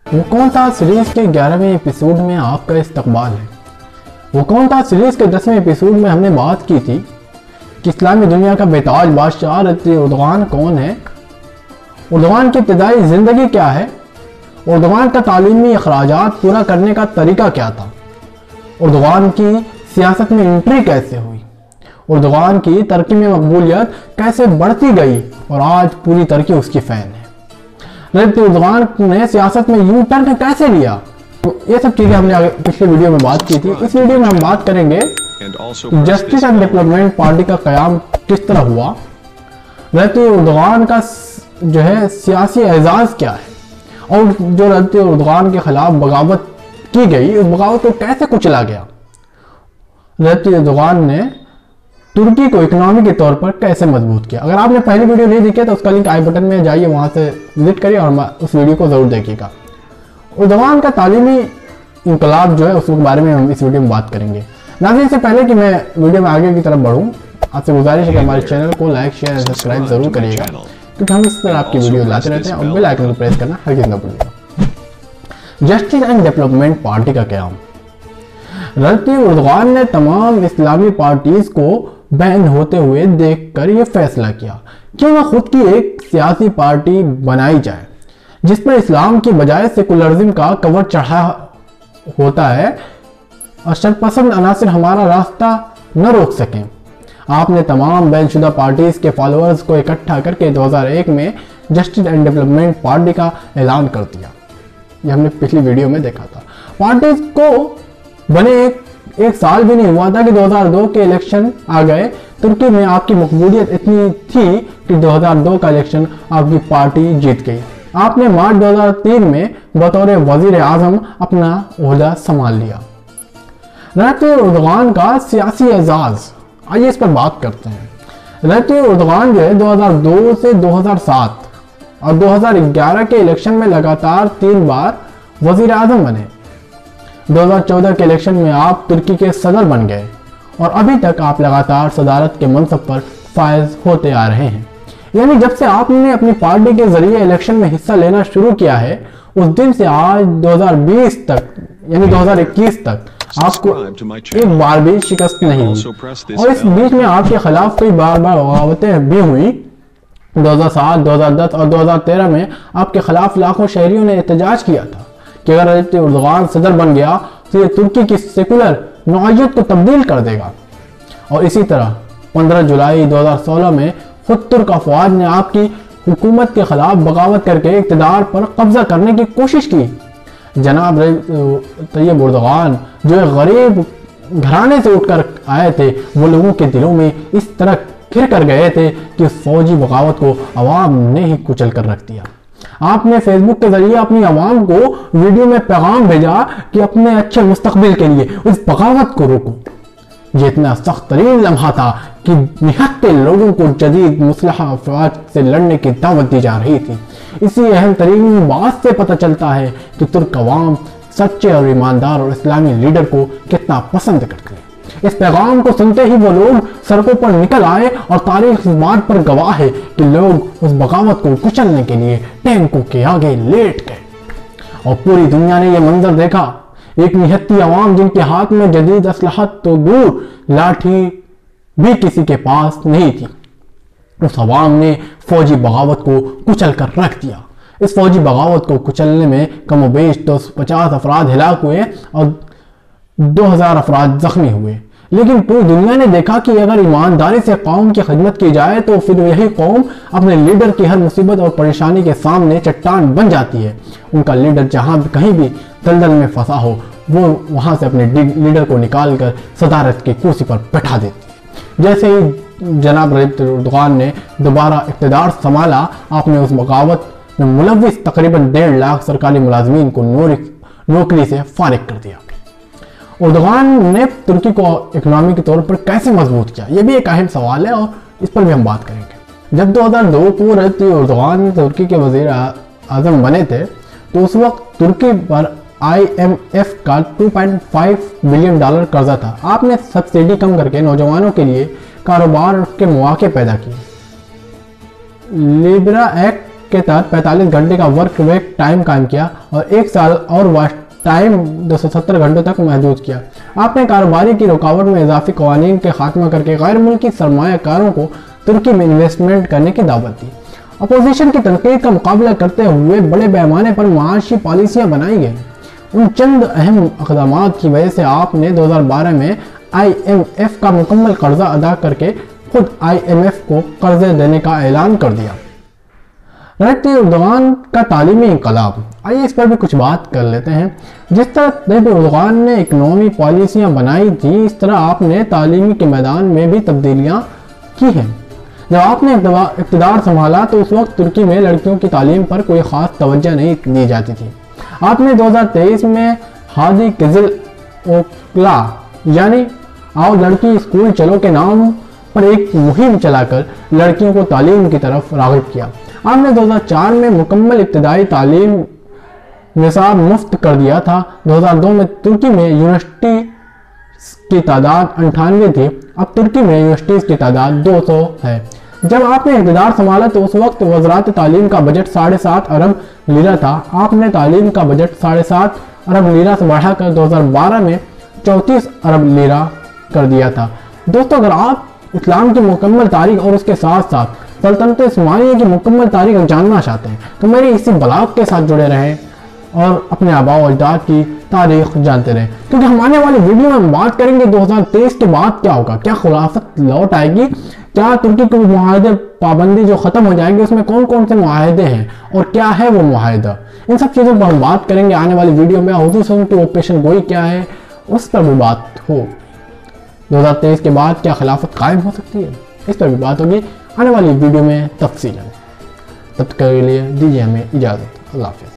वो कौन था सीरीज के 11वें एपिसोड में आपका इस्तकबाल है। वो कौन था सीरीज के 10वें एपिसोड में हमने बात की थी कि इस्लामी दुनिया का बेताज बादशाह उर्दुगान कौन है, उर्दुगान की इब्तिदाई ज़िंदगी क्या है, उर्दुगान का तालीमी अखराजात पूरा करने का तरीका क्या था, उर्दुगान की सियासत में एंट्री कैसे हुई, उर्दुगान की तरक्की में मकबूलियत कैसे बढ़ती गई और आज पूरी तरक्की उसकी फ़ैन है। उर्दुगान ने सियासत में यू टर्न कैसे लिया, तो ये सब चीज़ें हमने पिछले वीडियो में बात की थी। इस वीडियो में हम बात करेंगे जस्टिस एंड डेवलपमेंट पार्टी का क़याम किस तरह हुआ, उर्दुगान का जो है सियासी एजाज़ क्या है और जो उर्दुगान के खिलाफ बगावत की गई उस बगावत को कैसे कुचला गया। उर्दुगान ने तुर्की को इकोनॉमी के तौर पर कैसे मजबूत किया। अगर आपने पहली वीडियो नहीं देखी तो उसका लिंक आई बटन में जाइए, वहां से विजिट करिए और उस वीडियो को जरूर देखिएगा। उर्दुगान का तालीमी इनकलाब जो है उसके बारे में हम इस वीडियो में बात करेंगे। नाज़रीन, से पहले कि मैं वीडियो में आगे की तरफ बढ़ूं, आपसे गुजारिश है कि हमारे चैनल को लाइक शेयर और सब्सक्राइब जरूर करिएगा, क्योंकि हम इस तरह आपकी वीडियो लाते रहते हैं और बेल आइकन को प्रेस करना हरगिज़ न भूलिएगा। जस्टिस एंड डेवलपमेंट पार्टी का क़याम। उर्दुगान ने तमाम इस्लामी पार्टीज को बैन होते हुए देखकर यह फैसला किया कि वह खुद की एक सियासी पार्टी बनाई जाए जिस पर इस्लाम की बजाय सेकुलरिज्म का कवर चढ़ा होता है और शरपसंद अनासिर हमारा रास्ता न रोक सकें। आपने तमाम बैनशुदा पार्टीज के फॉलोअर्स को इकट्ठा करके 2001 में जस्टिस एंड डेवलपमेंट पार्टी का ऐलान कर दिया। यह हमने पिछली वीडियो में देखा था। पार्टीज को बने एक साल भी नहीं हुआ था कि 2002 के इलेक्शन आ गए। तुर्की में आपकी मकबूलियत इतनी थी कि 2002 का इलेक्शन आपकी पार्टी जीत गई। आपने मार्च 2003 में बतौर वजीर आजम अपना ओहदा संभाल लिया। उर्दुगान का सियासी एजाज, आइए इस पर बात करते हैं। उर्दुगान जो है 2002 से 2007 और 2011 के इलेक्शन में लगातार 3 बार वजीर आजम बने। 2014 के इलेक्शन में आप तुर्की के सदर बन गए और अभी तक आप लगातार सदारत के मनसब पर फायज होते आ रहे हैं। यानी जब से आपने अपनी पार्टी के जरिए इलेक्शन में हिस्सा लेना शुरू किया है उस दिन से आज 2020 तक यानी 2021 तक आपको एक बार भी शिकस्त नहीं हुई और इस बीच में आपके खिलाफ कई बार बगावतें भी हुई। 2007, 2010 और 2013 में आपके खिलाफ लाखों शहरियों ने एहतजाज किया था कि अगर उर्दुगान सदर बन गया तो ये तुर्की की सेकुलर नौइयत को तब्दील कर देगा। और इसी तरह 15 जुलाई 2016 में खुद तुर्क अफवाज ने आपकी हुकूमत के खिलाफ बगावत करके इक़्तिदार पर कब्जा करने की कोशिश की। जनाब तैयब उर्दुगान जो एक गरीब घराने से उठकर आए थे, वो लोगों के दिलों में इस तरह घिर कर गए थे कि उस फौजी बगावत को अवाम ने ही कुचल कर रख दिया। आपने फेसबुक के जरिए अपनी आवाम को वीडियो में पैगाम भेजा कि अपने अच्छे मुस्तकबिल के लिए उस बगावत को रोको। ये इतना सख्त तरीन लम्हा था कि निहत्ते लोगों को जदीद मुसलह अफवाज से लड़ने की दावत दी जा रही थी। इसी अहम तरीन बात से पता चलता है कि तुर्क अवाम सच्चे और ईमानदार और इस्लामी लीडर को कितना पसंद करती है। इस पैगाम को सुनते ही वो लोग सड़कों पर निकल आए और तारीख इस बात पर गवाह है कि लोग उस बगावत को कुचलने के लिए टैंकों के आगे लेट गए और पूरी दुनिया ने यह मंजर देखा। एक निहत्ती अवाम जिनके हाथ में जदीद असलहत तो दूर लाठी भी किसी के पास नहीं थी, उस अवाम ने फौजी बगावत को कुचल कर रख दिया। इस फौजी बगावत को कुचलने में कमोबेश 250 अफराद हिलाक हुए और 2000 अफराद जख्मी हुए। लेकिन पूरी दुनिया ने देखा कि अगर ईमानदारी से कौम की खिदमत की जाए तो फिर यही कौम अपने लीडर की हर मुसीबत और परेशानी के सामने चट्टान बन जाती है। उनका लीडर जहां भी कहीं भी दलदल में फंसा हो वो वहां से अपने लीडर को निकालकर सदारत की कुर्सी पर बैठा देती है। जैसे ही जनाब उर्दुगान ने दोबारा इक़्तिदार संभाला, आपने उस बगावत में मुलव्विस तकरीबन 1.5 लाख सरकारी मुलाजमीन को नौकरी से फारिग कर दिया। उर्दुगान ने तुर्की को इकोनॉमी के तौर पर कैसे मजबूत किया, यह भी एक अहम सवाल है और इस पर भी हम बात करेंगे। जब 2002 को उर्दुगान तुर्की के वजीर आजम बने थे तो उस वक्त तुर्की पर IMF का $2.5 बिलियन कर्जा था। आपने सब्सिडी कम करके नौजवानों के लिए कारोबार के मौके पैदा किए। लिब्रा एक्ट के तहत 45 घंटे का वर्क वीक टाइम कायम किया और 1 साल और वास्ट टाइम 270 घंटों तक महदूद किया। आपने कारोबारी की रुकावट में इजाफी कवानीन के खात्मा करके गैर मुल्की सरमायाकारों को तुर्की में इन्वेस्टमेंट करने की दावत दी। अपोजिशन की तनकीद का मुकाबला करते हुए बड़े पैमाने पर माशी पॉलिसियां बनाई गई। उन चंद अहम इक़दाम की वजह से आपने 2012 में IMF का मुकम्मल कर्जा अदा करके खुद IMF को कर्जे देने का ऐलान कर दिया। रजब एर्दोगान का तालीमी इंकलाब, आइए इस पर भी कुछ बात कर लेते हैं। जिस तरह रजब एर्दोगान ने इकनॉमी पॉलिसियां बनाई थी, इस तरह आपने तालीमी के मैदान में भी तब्दीलियां की हैं। जब आपने इक़्तिदार संभाला तो उस वक्त तुर्की में लड़कियों की तालीम पर कोई ख़ास तवज्जो नहीं दी जाती थी। आपने 2023 में हादी किजिल ओकला यानी आओ लड़की स्कूल चलो के नाम पर एक मुहिम चलाकर लड़कियों को तालीम की तरफ राग़िब किया। आपने 2004 में मुकम्मल इब्तिदाई तालीम निसाब मुफ्त कर दिया था। 2002 में तुर्की में यूनिवर्सिटी की तादाद 98 थी, अब तुर्की में यूनिवर्सिटीज की तादाद 200 है। जब आपने इक़्तिदार संभाला तो उस वक्त वज़रात तालीम का बजट 7.5 अरब लीरा था। आपने तालीम का बजट 7.5 अरब लीरा से बढ़ाकर 2012 में 34 अरब लीरा कर दिया था। दोस्तों, अगर आप इस्लाम की मुकम्मल तारीख और उसके साथ साथ सल्तनत उस्मानिया की मुकम्मल तारीख जानना चाहते हैं तो मेरे इसी ब्लॉग के साथ जुड़े रहें और अपने आबा व अजदाद की तारीख जानते रहें, क्योंकि हम आने वाली वीडियो में हम बात करेंगे 2023 के बाद क्या होगा, क्या खुलाफत लौट आएगी, क्या तुर्की के मुआहदे पाबंदी जो ख़त्म हो जाएंगे उसमें कौन कौन से मुआहदे हैं और क्या है वो मुआहदा। इन सब चीज़ों पर हम बात करेंगे आने वाली वीडियो में। हुजूर सल्लल्लाहु अलैहि वसल्लम की पेशन गोई क्या है उस पर भी बात हो। 2023 के बाद क्या खिलाफत कायम हो सकती है, इस पर भी बात होगी आने वाली वीडियो में तफसीलन। तब तक के लिए दीजिए हमें इजाज़त। अल्लाह हाफ़िज़।